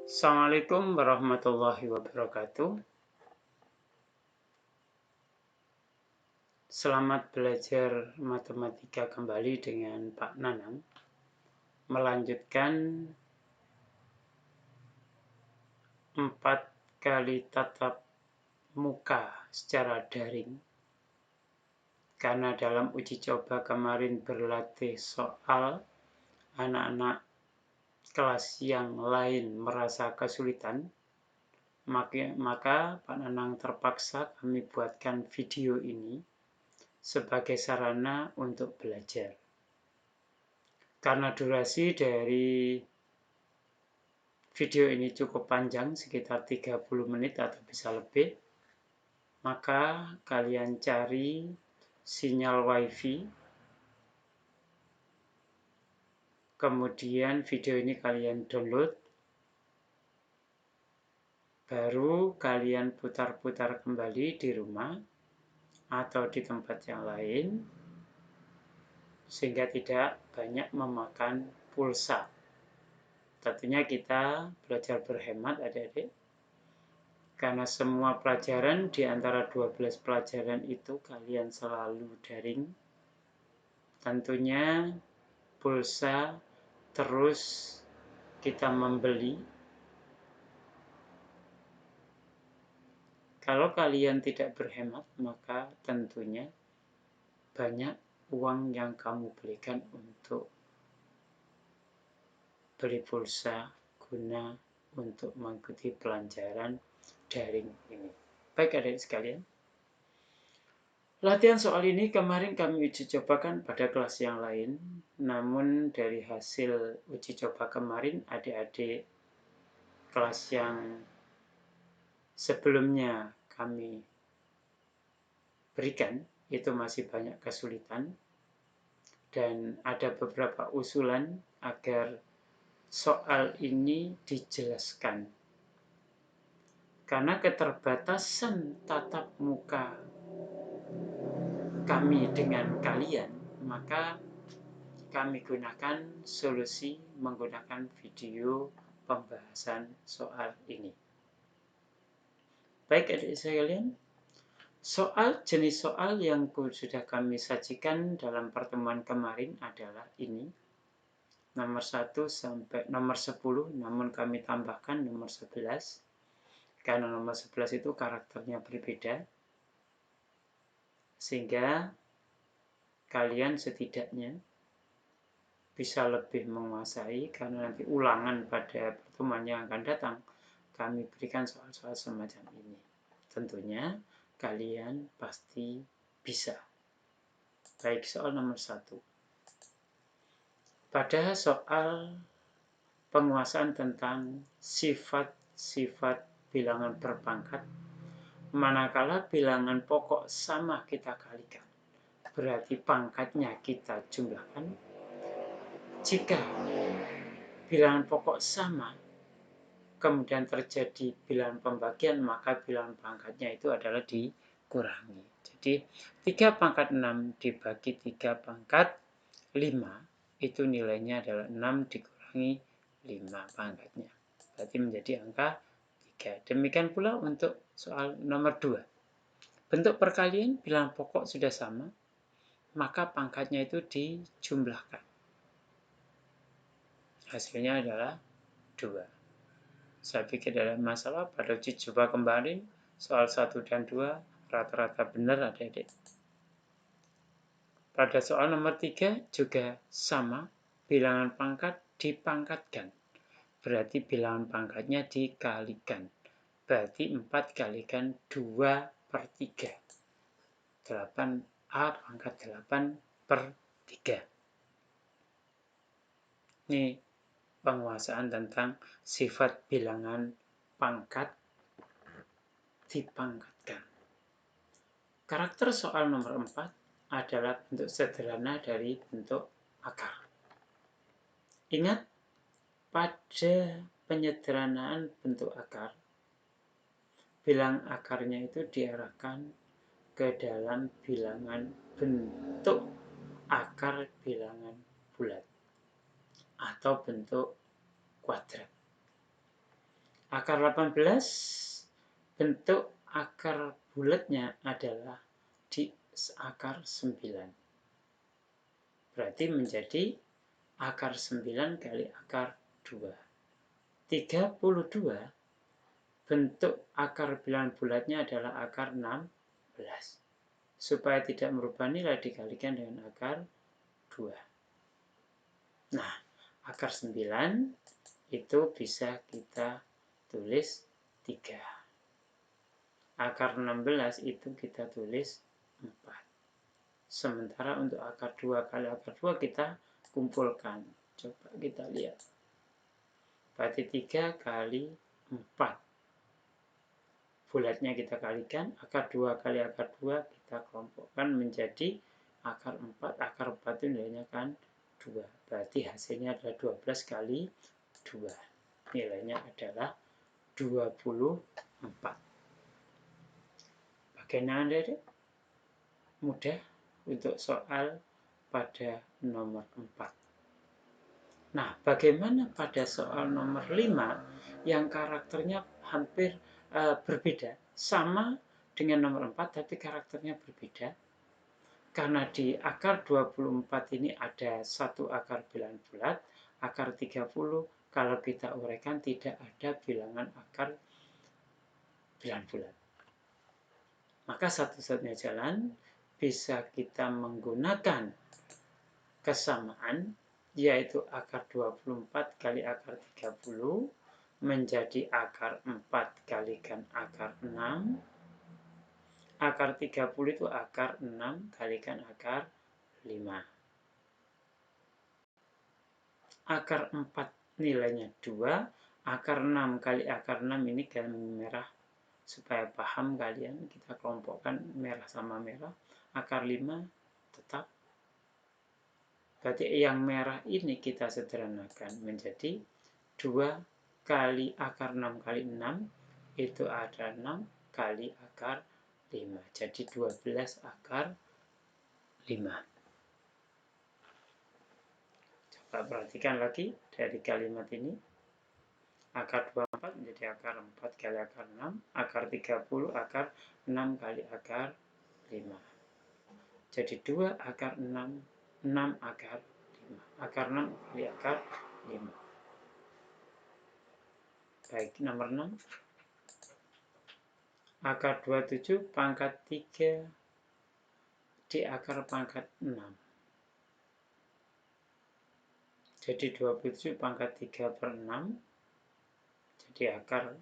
Assalamualaikum warahmatullahi wabarakatuh. Selamat belajar matematika kembali dengan Pak Nanang. Melanjutkan 4 kali tatap muka secara daring. Karena dalam uji coba kemarin berlatih soal, anak-anak kelas yang lain merasa kesulitan, maka Pak Nanang terpaksa kami buatkan video ini sebagai sarana untuk belajar. Karena durasi dari video ini cukup panjang, sekitar 30 menit atau bisa lebih, maka kalian cari sinyal wifi, kemudian video ini kalian download, baru kalian putar-putar kembali di rumah atau di tempat yang lain, sehingga tidak banyak memakan pulsa. Tentunya kita belajar berhemat adik-adik, karena semua pelajaran di antara 12 pelajaran itu kalian selalu daring. Tentunya pulsa terus kita membeli. Kalau kalian tidak berhemat, maka tentunya banyak uang yang kamu berikan untuk beli pulsa guna untuk mengikuti pelajaran daring ini. Baik adik sekalian, latihan soal ini kemarin kami uji cobakan pada kelas yang lain, namun dari hasil uji coba kemarin adik-adik kelas yang sebelumnya kami berikan itu masih banyak kesulitan, dan ada beberapa usulan agar soal ini dijelaskan. Karena keterbatasan tatap muka kami dengan kalian, maka kami gunakan solusi menggunakan video pembahasan soal ini. Baik adik sekalian, jenis soal yang sudah kami sajikan dalam pertemuan kemarin adalah ini, nomor 1 sampai nomor 10, namun kami tambahkan nomor 11, karena nomor 11 itu karakternya berbeda, sehingga kalian setidaknya bisa lebih menguasai, karena nanti ulangan pada pertemuan yang akan datang kami berikan soal-soal semacam ini. Tentunya kalian pasti bisa. Baik, soal nomor 1. Pada soal penguasaan tentang sifat-sifat bilangan berpangkat, manakala bilangan pokok sama kita kalikan, berarti pangkatnya kita jumlahkan. Jika bilangan pokok sama, kemudian terjadi bilangan pembagian, maka bilangan pangkatnya itu adalah dikurangi. Jadi 3 pangkat 6 dibagi 3 pangkat 5, itu nilainya adalah 6 dikurangi 5 pangkatnya. Berarti menjadi angka 3. Demikian pula untuk soal nomor 2. Bentuk perkalian bilangan pokok sudah sama, maka pangkatnya itu dijumlahkan. Hasilnya adalah 2. Saya pikir ada masalah pada uji coba kemarin, soal 1 dan 2 rata-rata benar adik-adik. Pada soal nomor 3 juga sama, bilangan pangkat dipangkatkan, berarti bilangan pangkatnya dikalikan. Berarti 4 kalikan 2/3. 8A pangkat 8/3. Ini penguasaan tentang sifat bilangan pangkat dipangkatkan. Karakter soal nomor 4 adalah bentuk sederhana dari bentuk akar. Ingat, pada penyederhanaan bentuk akar, bilangan akarnya itu diarahkan ke dalam bilangan bentuk akar bilangan bulat atau bentuk kuadrat. Akar 18 bentuk akar bulatnya adalah di akar 9. Berarti menjadi akar 9 kali akar 2. 32 bentuk akar bilangan bulatnya adalah akar 16. Supaya tidak merubah nilai dikalikan dengan akar 2. Nah, akar 9 itu bisa kita tulis 3. Akar 16 itu kita tulis 4. Sementara untuk akar 2 kali akar 2 kita kumpulkan. Coba kita lihat. Berarti 3 kali 4. Bulatnya kita kalikan, akar 2 kali akar 2 kita kelompokkan menjadi akar 4. Akar 4 itu nilainya kan 2. Berarti hasilnya adalah 12 kali 2. Nilainya adalah 24. Bagaimana Adik? Mudah untuk soal pada nomor 4. Nah, bagaimana pada soal nomor 5 yang karakternya hampir berbeda? Sama dengan nomor 4 tapi karakternya berbeda. Karena di akar 24 ini ada satu akar bilangan bulat, akar 30 kalau kita uraikan tidak ada bilangan akar bilangan bulat. Maka satu-satunya jalan bisa kita menggunakan kesamaan, yaitu akar 24 kali akar 30 menjadi akar 4 kalikan akar 6. Akar 30 itu akar 6 kalikan akar 5. Akar 4 nilainya 2, akar 6 kali akar 6 ini gambar merah supaya paham kalian, kita kelompokkan merah sama merah. Akar 5 tetap. Berarti yang merah ini kita sederhanakan menjadi 2 kali akar 6 kali 6 itu ada 6 kali akar 5. Jadi 12 akar 5. Coba perhatikan lagi dari kalimat ini. Akar 24 menjadi akar 4 kali akar 6. Akar 30 akar 6 kali akar 5. Jadi 2 akar 6, 6 akar 5. Akar 6 kali akar 5. Baik, nomor 6. Akar 27 pangkat 3 di akar pangkat 6. Jadi 27 pangkat 3 per 6. Jadi akar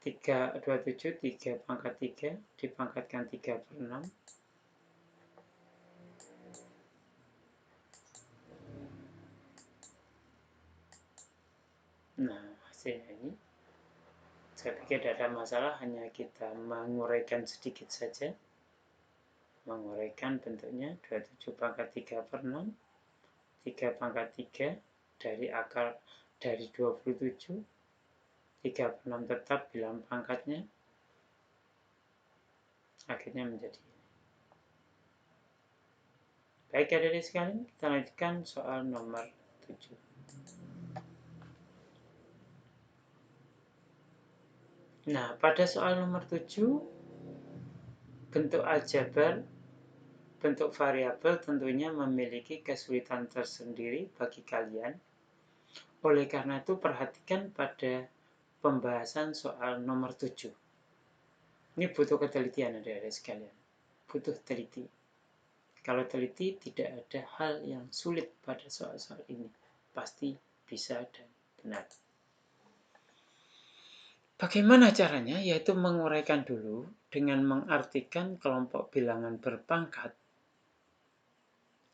27, 3 pangkat 3 dipangkatkan 3 per 6. Nah, hasilnya ini saya pikir tidak ada masalah, hanya kita menguraikan sedikit saja. Menguraikan bentuknya 27 pangkat 3 per 6. 3 pangkat 3 dari akar dari 27. 3 per 6 tetap bilang pangkatnya. Akhirnya menjadi ini. Baik adik-adik sekalian, kita lanjutkan soal nomor 7. Nah, pada soal nomor 7, bentuk aljabar, bentuk variabel tentunya memiliki kesulitan tersendiri bagi kalian. Oleh karena itu, perhatikan pada pembahasan soal nomor 7. Ini butuh ketelitian adik-adik sekalian. Butuh teliti. Kalau teliti, tidak ada hal yang sulit pada soal-soal ini. Pasti bisa dan benar. Bagaimana caranya? Yaitu menguraikan dulu dengan mengartikan kelompok bilangan berpangkat,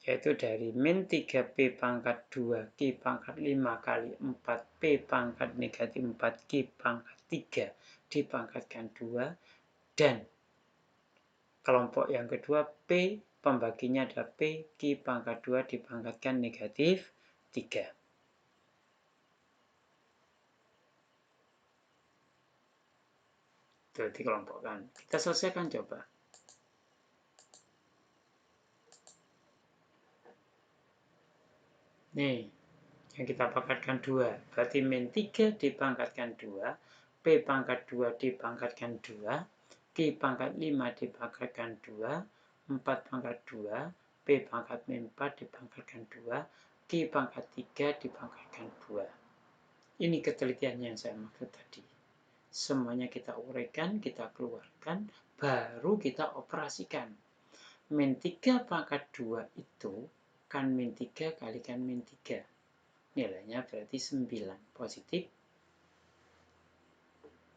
yaitu dari min 3P pangkat 2 Q pangkat 5 kali 4 P pangkat negatif 4 Q pangkat 3 dipangkatkan 2, dan kelompok yang kedua P pembaginya adalah P Q pangkat 2 dipangkatkan negatif 3. Itu dikelompokkan. Kita selesaikan coba. Nih, yang kita pangkatkan 2. Berarti min 3 dipangkatkan 2, P pangkat 2 dipangkatkan 2, Q pangkat 5 dipangkatkan 2, 4 pangkat 2, P pangkat min 4 dipangkatkan 2, Q pangkat 3 dipangkatkan 2. Ini ketelitian yang saya maksud tadi. Semuanya kita uraikan, kita keluarkan, baru kita operasikan. Min 3 pangkat 2 itu kan min 3 kalikan min 3. Nilainya berarti 9 positif.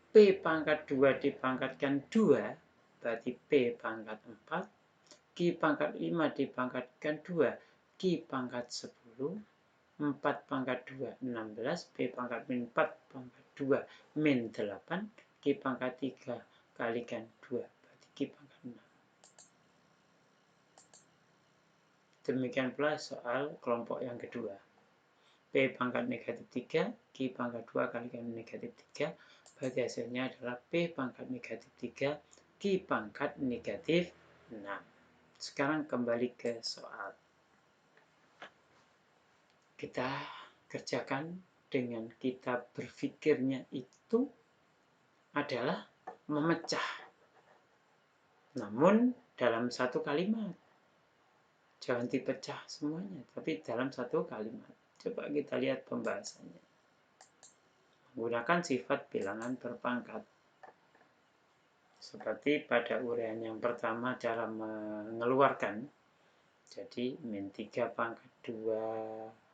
P pangkat 2 dipangkatkan 2 berarti P pangkat 4. Q pangkat 5 dipangkatkan 2, Q pangkat 10. 4 pangkat 2 16, P pangkat min 4 pangkat 2 min 8, Q pangkat 3 kalikan 2 berarti Q pangkat 6. Demikian pula soal kelompok yang kedua. P pangkat negatif 3, Q pangkat 2 kalikan negatif 3, berarti hasilnya adalah P pangkat negatif 3, Q pangkat negatif 6. Sekarang kembali ke soal. Kita kerjakan dengan kita berpikirnya itu adalah memecah. Namun dalam satu kalimat. Jangan dipecah semuanya, tapi dalam satu kalimat. Coba kita lihat pembahasannya. Menggunakan sifat bilangan berpangkat. Seperti pada uraian yang pertama cara mengeluarkan. Jadi min 3 pangkat 2,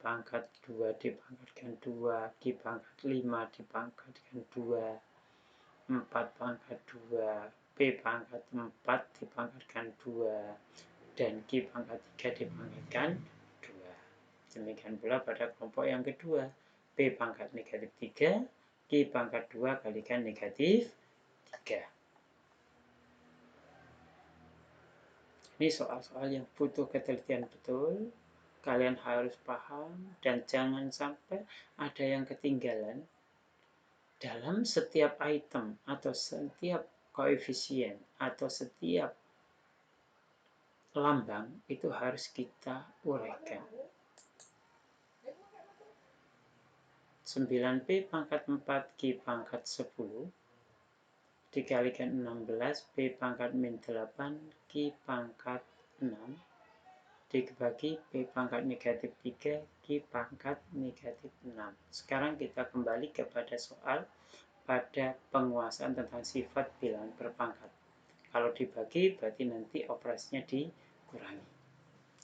pangkat 2 dipangkatkan 2, Q pangkat 5 dipangkatkan 2, 4 pangkat 2, P pangkat 4 dipangkatkan 2, dan Q pangkat 3 dipangkatkan 2. Demikian pula pada kelompok yang kedua. P pangkat negatif 3, Q pangkat 2 kalikan negatif 3. Ini soal-soal yang butuh ketelitian betul. Kalian harus paham dan jangan sampai ada yang ketinggalan. Dalam setiap item atau setiap koefisien atau setiap lambang itu harus kita uraikan. 9P pangkat 4 Q pangkat 10 dikalikan 16 P pangkat min 8 Q pangkat 6 dibagi P pangkat negatif 3 Q pangkat negatif 6. Sekarang kita kembali kepada soal pada penguasaan tentang sifat bilangan berpangkat. Kalau dibagi berarti nanti operasinya dikurangi.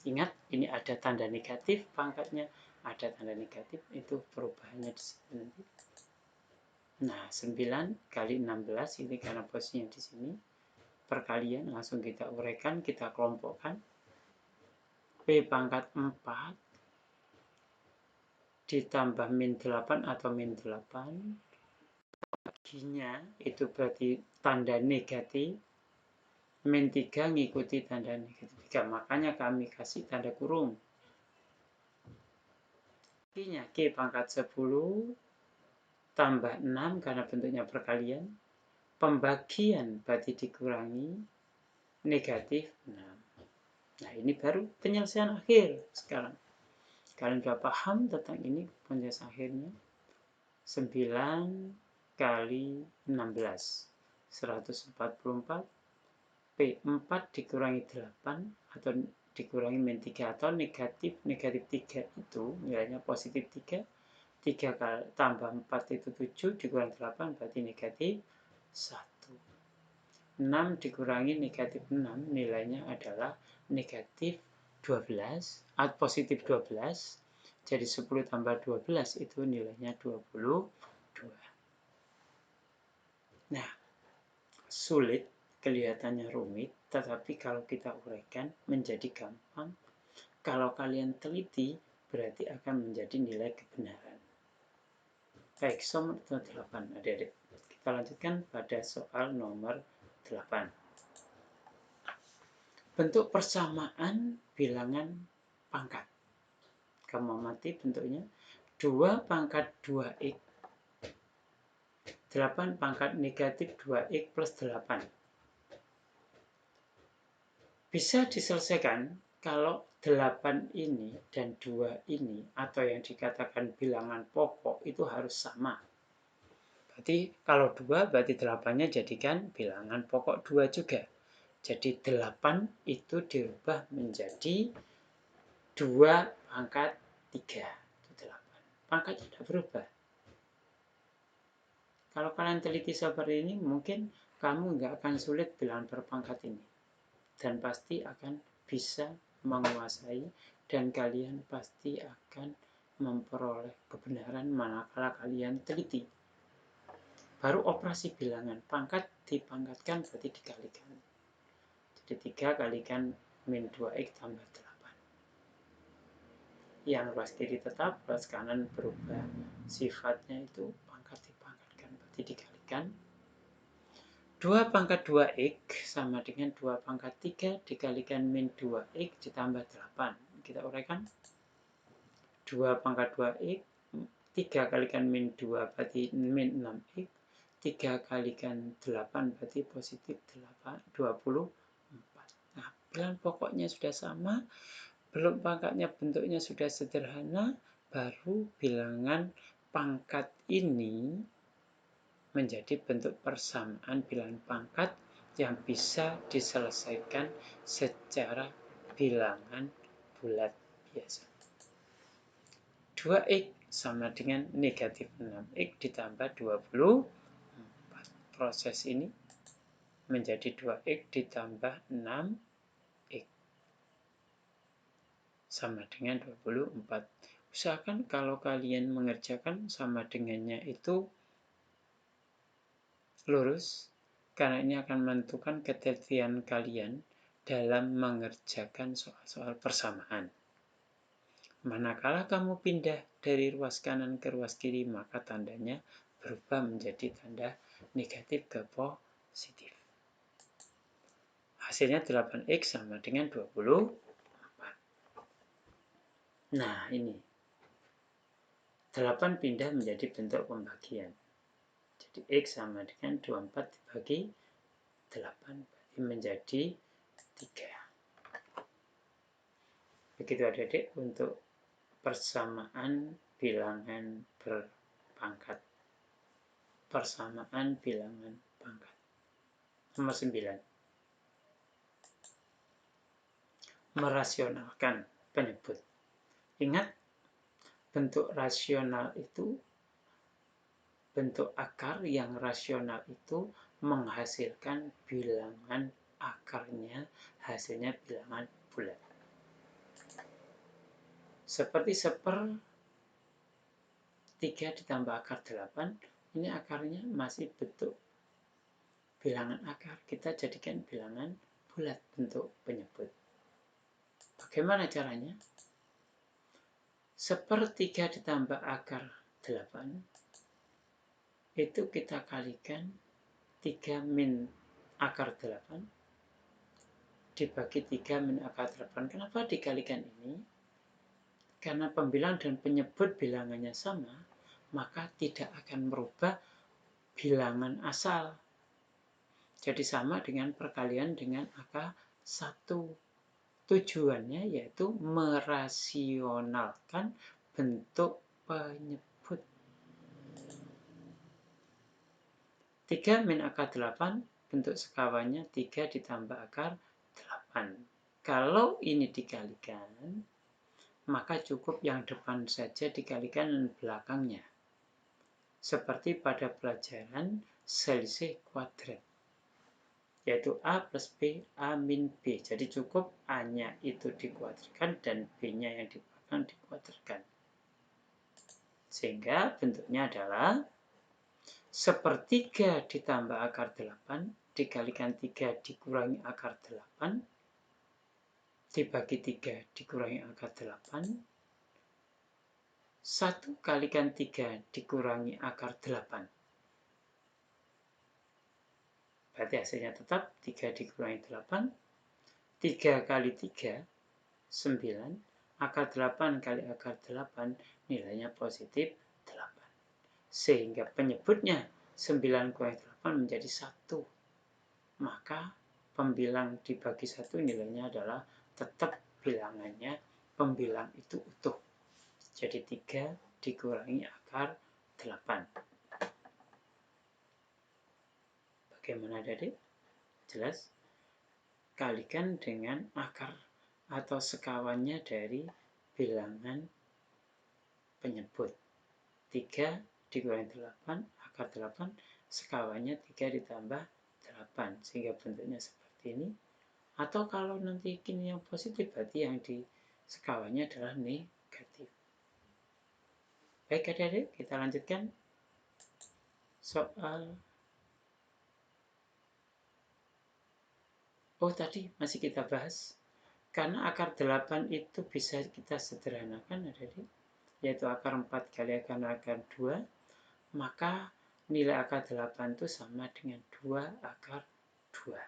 Ingat, ini ada tanda negatif pangkatnya, ada tanda negatif, itu perubahannya di sini nanti. Nah, 9 kali 16 ini karena posisinya di sini. Perkalian langsung kita uraikan, kita kelompokkan. P pangkat 4 ditambah min 8 atau min 8. Baginya itu berarti tanda negatif. Min 3 ngikuti tanda negatif 3. Makanya kami kasih tanda kurung. Q-nya Q pangkat 10 tambah 6 karena bentuknya perkalian. Pembagian berarti dikurangi negatif 6. Nah, ini baru penyelesaian akhir sekarang. Kalian sudah paham tentang ini penyelesaian akhirnya. 9 kali 16 144 P4 dikurangi 8 atau dikurangi min 3 atau negatif 3 itu nilainya positif 3 kali tambah 4 itu 7 dikurangi 8 berarti negatif 1. 6 dikurangi negatif 6 nilainya adalah negatif 12 atau positif 12. Jadi 10 tambah 12 itu nilainya 22. Nah, sulit, kelihatannya rumit, tetapi kalau kita uraikan menjadi gampang. Kalau kalian teliti, berarti akan menjadi nilai kebenaran. Baik, soal nomor 8, adik-adik. Kita lanjutkan pada soal nomor 8. Bentuk persamaan bilangan pangkat. Kamu amati bentuknya. 2 pangkat 2x 8 pangkat negatif 2x plus 8. Bisa diselesaikan kalau 8 ini dan 2 ini, atau yang dikatakan bilangan pokok, itu harus sama. Berarti kalau 2, berarti 8-nya jadikan bilangan pokok 2 juga. Jadi 8 itu dirubah menjadi 2 pangkat 3. Itu 8. Pangkatnya tidak berubah. Kalau kalian teliti seperti ini, mungkin kamu nggak akan sulit bilangan berpangkat ini. Dan pasti akan bisa menguasai, dan kalian pasti akan memperoleh kebenaran manakala kalian teliti. Baru operasi bilangan, pangkat dipangkatkan berarti dikalikan. Jadi 3 kalikan min 2x tambah 8. Yang ruas kiri tetap, ruas kanan berubah. Sifatnya itu pangkat dipangkatkan berarti dikalikan. 2 pangkat 2x sama dengan 2 pangkat 3 dikalikan min 2x ditambah 8. Kita uraikan. 2 pangkat 2x, 3 kalikan min 2 berarti min 6x. 3 kalikan 8 berarti positif 24. Nah, bilangan pokoknya sudah sama, belum pangkatnya bentuknya sudah sederhana, baru bilangan pangkat ini menjadi bentuk persamaan bilangan pangkat yang bisa diselesaikan secara bilangan bulat biasa. 2x sama dengan negatif 6x ditambah 24. Proses ini menjadi 2x ditambah 6x sama dengan 24. Usahakan kalau kalian mengerjakan sama dengannya itu lurus, karena ini akan menentukan ketelitian kalian dalam mengerjakan soal-soal persamaan. Manakala kamu pindah dari ruas kanan ke ruas kiri, maka tandanya berubah menjadi tanda negatif ke positif. Hasilnya 8x sama dengan 24. Nah, ini 8 pindah menjadi bentuk pembagian. Jadi x sama dengan 24 dibagi 8, berarti menjadi 3. Begitu adik-adik untuk persamaan bilangan berpangkat. Persamaan bilangan pangkat. Nomor 9. Merasionalkan penyebut. Ingat, bentuk rasional itu, bentuk akar yang rasional itu menghasilkan bilangan akarnya, hasilnya bilangan bulat. Seperti 1/3 ditambah akar 8, ini akarnya masih bentuk bilangan akar. Kita jadikan bilangan bulat bentuk penyebut. Bagaimana caranya? 1/3 ditambah akar 8 itu kita kalikan 3 min akar 8 dibagi 3 min akar 8. Kenapa dikalikan ini? Karena pembilang dan penyebut bilangannya sama, maka tidak akan merubah bilangan asal. Jadi sama dengan perkalian dengan angka 1. Tujuannya yaitu merasionalkan bentuk penyebut. 3 min akar 8, bentuk sekawannya 3 ditambah akar 8. Kalau ini dikalikan, maka cukup yang depan saja dikalikan dan belakangnya. Seperti pada pelajaran selisih kuadrat, yaitu A plus B, A min B. Jadi cukup A-nya itu dikuadratkan dan B-nya yang di belakang dikuadratkan. Sehingga bentuknya adalah 1/3 ditambah akar 8 dikalikan 3 dikurangi akar 8 dibagi 3 dikurangi akar 8, 1 kalikan 3 dikurangi akar 8. Berarti hasilnya tetap 3 dikurangi 8. 3 kali 3, 9. Akar 8 kali akar 8, nilainya positif 8. Sehingga penyebutnya 9 kurangi 8 menjadi 1. Maka pembilang dibagi 1 nilainya adalah tetap bilangannya pembilang itu utuh. Jadi 3 dikurangi akar 8. Bagaimana adik? Jelas? Kalikan dengan akar atau sekawannya dari bilangan penyebut. 3 dikurangi 8, akar 8, sekawannya 3 ditambah 8, sehingga bentuknya seperti ini. Atau kalau nanti ini yang positif, berarti yang di sekawannya adalah negatif. Baik adik-adik, kita lanjutkan soal. Tadi masih kita bahas. Karena akar 8 itu bisa kita sederhanakan adik-adik, yaitu akar 4 kali akar 2, maka nilai akar 8 itu sama dengan 2 akar 2.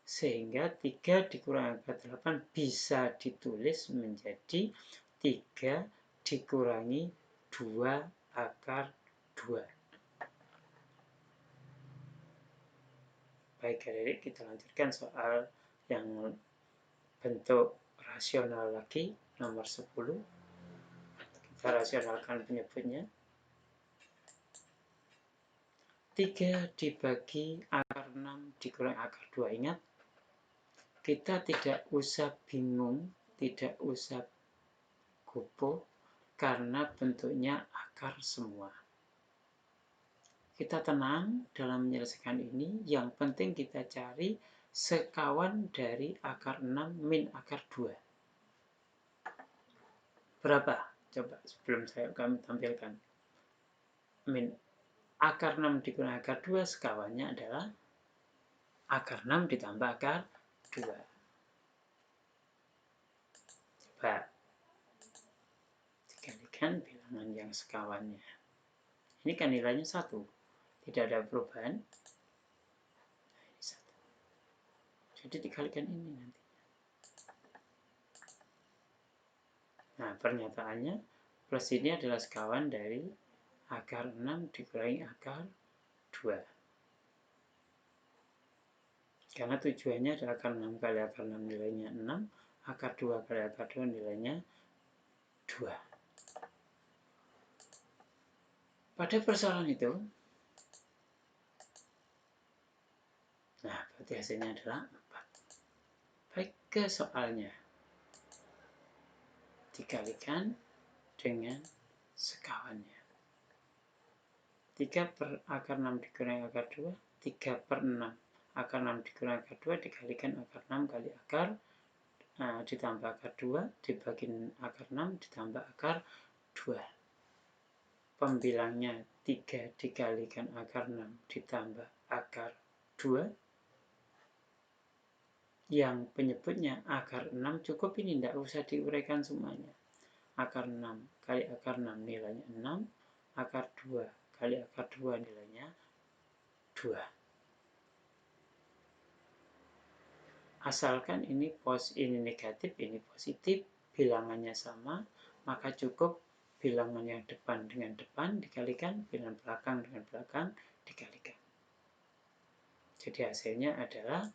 Sehingga 3 dikurangi akar 8 bisa ditulis menjadi 3 dikurangi 2 akar 2. Baik adik-adik, kita lanjutkan soal yang bentuk rasional lagi, nomor 10. Kita rasionalkan penyebutnya. 3 dibagi akar 6 dikurangi akar 2. Ingat, kita tidak usah bingung, tidak usah gopoh, karena bentuknya akar semua. Kita tenang dalam menyelesaikan ini, yang penting kita cari sekawan dari akar 6 min akar 2. Berapa? Coba sebelum kami tampilkan. Min akar 6 dikurangi akar 2, sekawannya adalah akar 6 ditambah akar 2. Coba dikalikan bilangan yang sekawannya. Ini kan nilainya 1. Tidak ada perubahan. Nah, ini 1. Jadi dikalikan ini nanti. Nah, pernyataannya plus ini adalah sekawan dari akar 6 dikurangi akar 2. Karena tujuannya adalah akar 6 kali akar 6 nilainya 6, akar 2 kali akar 2 nilainya 2. Pada persoalan itu, nah berarti hasilnya adalah 4. Baik, ke soalnya. Dikalikan dengan sekawannya. 3 per akar 6 dikurangi akar 2, 3 per 6 akar 6 dikurangi akar 2 dikalikan akar 6 kali akar ditambah akar 2 dibagi akar 6 ditambah akar 2. Pembilangnya 3 dikalikan akar 6 ditambah akar 2. Yang penyebutnya akar 6 cukup ini, tidak usah diuraikan semuanya. Akar 6 kali akar 6 nilainya 6, akar 2 kali akar 2 nilainya 2. Asalkan ini negatif, ini positif, bilangannya sama, maka cukup bilangan yang depan dengan depan dikalikan, bilangan belakang dengan belakang dikalikan. Jadi hasilnya adalah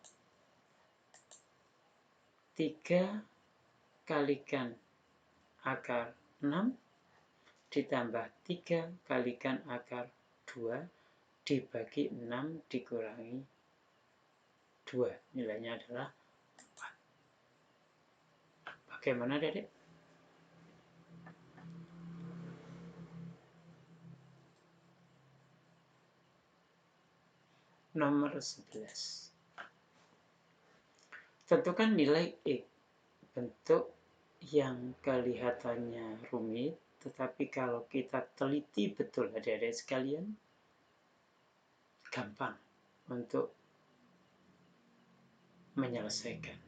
3 kalikan akar 6 ditambah 3 kalikan akar 2 dibagi 6 dikurangi 2. Nilainya adalah 4. Bagaimana adik? Nomor 11. Tentukan nilai X. Bentuk yang kelihatannya rumit, tetapi kalau kita teliti betul adik-adik sekalian, gampang untuk menyelesaikan.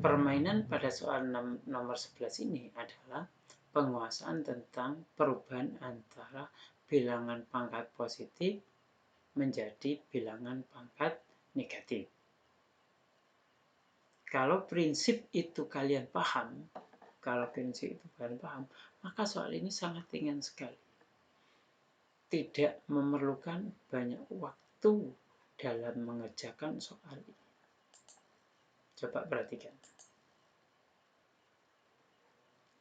Permainan pada soal nomor 11 ini adalah penguasaan tentang perubahan antara bilangan pangkat positif menjadi bilangan pangkat negatif. Kalau prinsip itu kalian paham, maka soal ini sangat ringan sekali. Tidak memerlukan banyak waktu dalam mengerjakan soal ini. Coba perhatikan.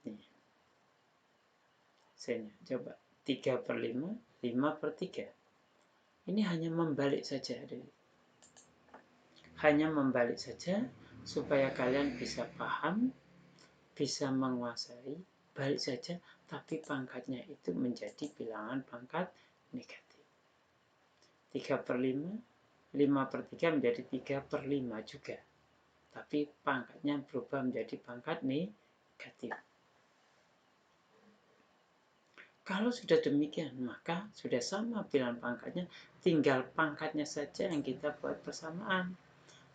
Nih. Sini, coba. 3/5, 5/3. Ini hanya membalik saja. Hanya membalik saja supaya kalian bisa paham, bisa menguasai. Balik saja, tapi pangkatnya itu menjadi bilangan pangkat negatif. 3/5, 5/3 menjadi 3/5 juga. Tapi pangkatnya berubah menjadi pangkat negatif. Kalau sudah demikian, maka sudah sama bilangan pangkatnya, tinggal pangkatnya saja yang kita buat persamaan.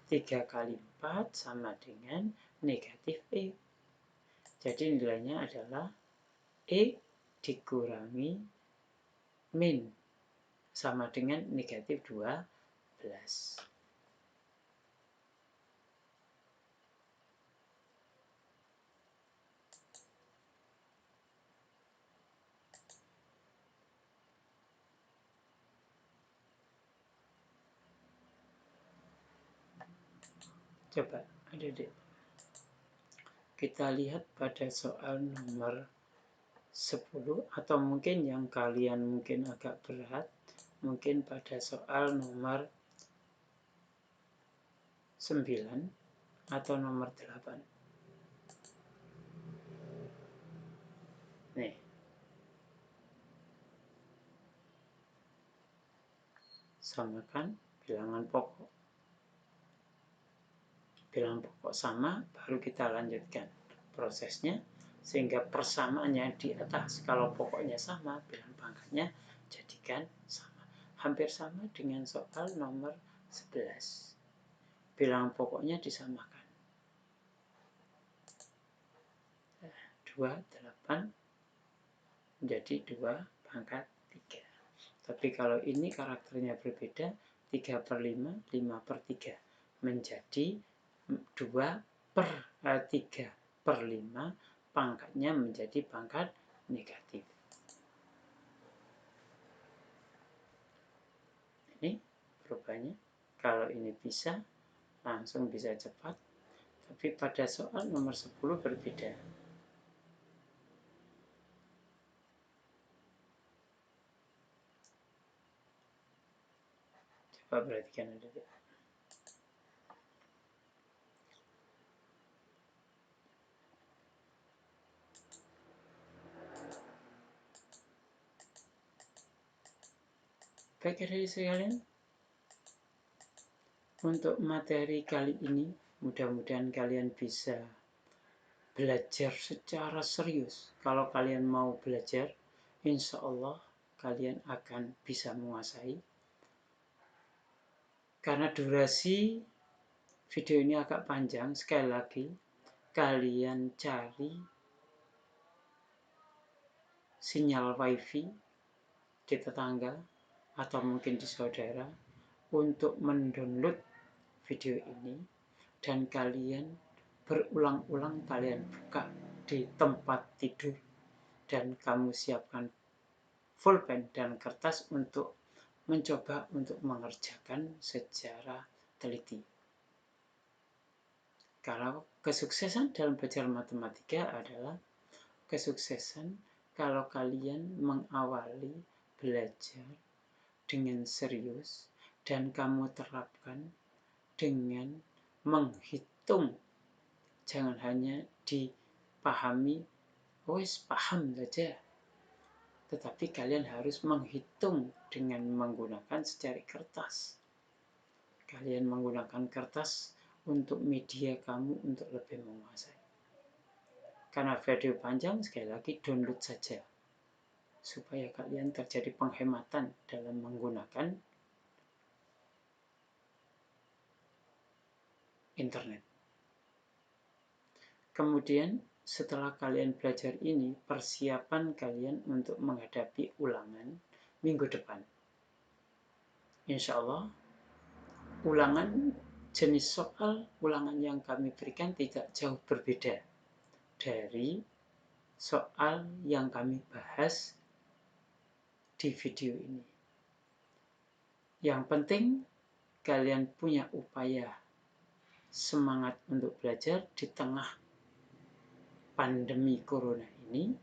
3 kali 4 sama dengan negatif E. Jadi nilainya adalah E dikurangi min sama dengan negatif 12. Coba adik-adik, kita lihat pada soal nomor 10 atau mungkin yang kalian mungkin agak berat, mungkin pada soal nomor 9 atau nomor 8. Nih. Samakan bilangan pokok. Bilangan pokok sama, baru kita lanjutkan prosesnya sehingga persamaannya di atas. Kalau pokoknya sama, bilangan pangkatnya jadikan sama. Hampir sama dengan soal nomor 11. Bilangan pokoknya disamakan. 28 menjadi 2/3. Tapi kalau ini karakternya berbeda, 3/5, 5/3 menjadi 3/5, pangkatnya menjadi pangkat negatif. Ini perubahannya. Kalau ini bisa, langsung bisa cepat. Tapi pada soal nomor 10 berbeda. Coba perhatikan dulu. Baik adik sekalian, untuk materi kali ini mudah-mudahan kalian bisa belajar secara serius. Kalau kalian mau belajar, insya Allah kalian akan bisa menguasai. Karena durasi video ini agak panjang, sekali lagi kalian cari sinyal wifi di tetangga atau mungkin di saudara untuk mendownload video ini, dan kalian berulang-ulang kalian buka di tempat tidur, dan kamu siapkan pulpen dan kertas untuk mencoba untuk mengerjakan secara teliti. Kalau kesuksesan dalam belajar matematika adalah kesuksesan kalau kalian mengawali belajar dengan serius dan kamu terapkan dengan menghitung. Jangan hanya dipahami, paham saja. Tetapi kalian harus menghitung dengan menggunakan secari kertas. Kalian menggunakan kertas untuk media kamu untuk lebih menguasai. Karena video panjang, sekali lagi download saja. Supaya kalian terjadi penghematan dalam menggunakan internet. Kemudian setelah kalian belajar ini, persiapan kalian untuk menghadapi ulangan minggu depan. Insya Allah, ulangan jenis soal ulangan yang kami berikan tidak jauh berbeda dari soal yang kami bahas di video ini. Yang penting kalian punya upaya semangat untuk belajar di tengah pandemi corona ini.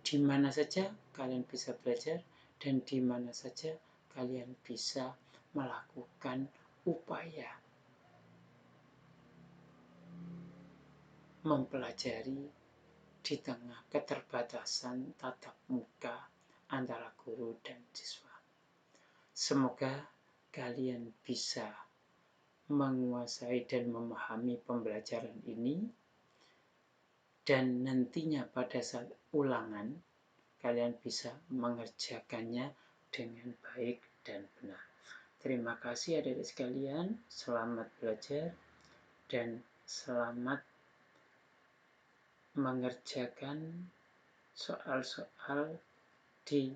Di mana saja kalian bisa belajar dan di mana saja kalian bisa melakukan upaya mempelajari di tengah keterbatasan tatap muka antara guru dan siswa. Semoga kalian bisa menguasai dan memahami pembelajaran ini, dan nantinya pada saat ulangan kalian bisa mengerjakannya dengan baik dan benar. Terima kasih adik-adik sekalian, selamat belajar dan selamat mengerjakan soal-soal di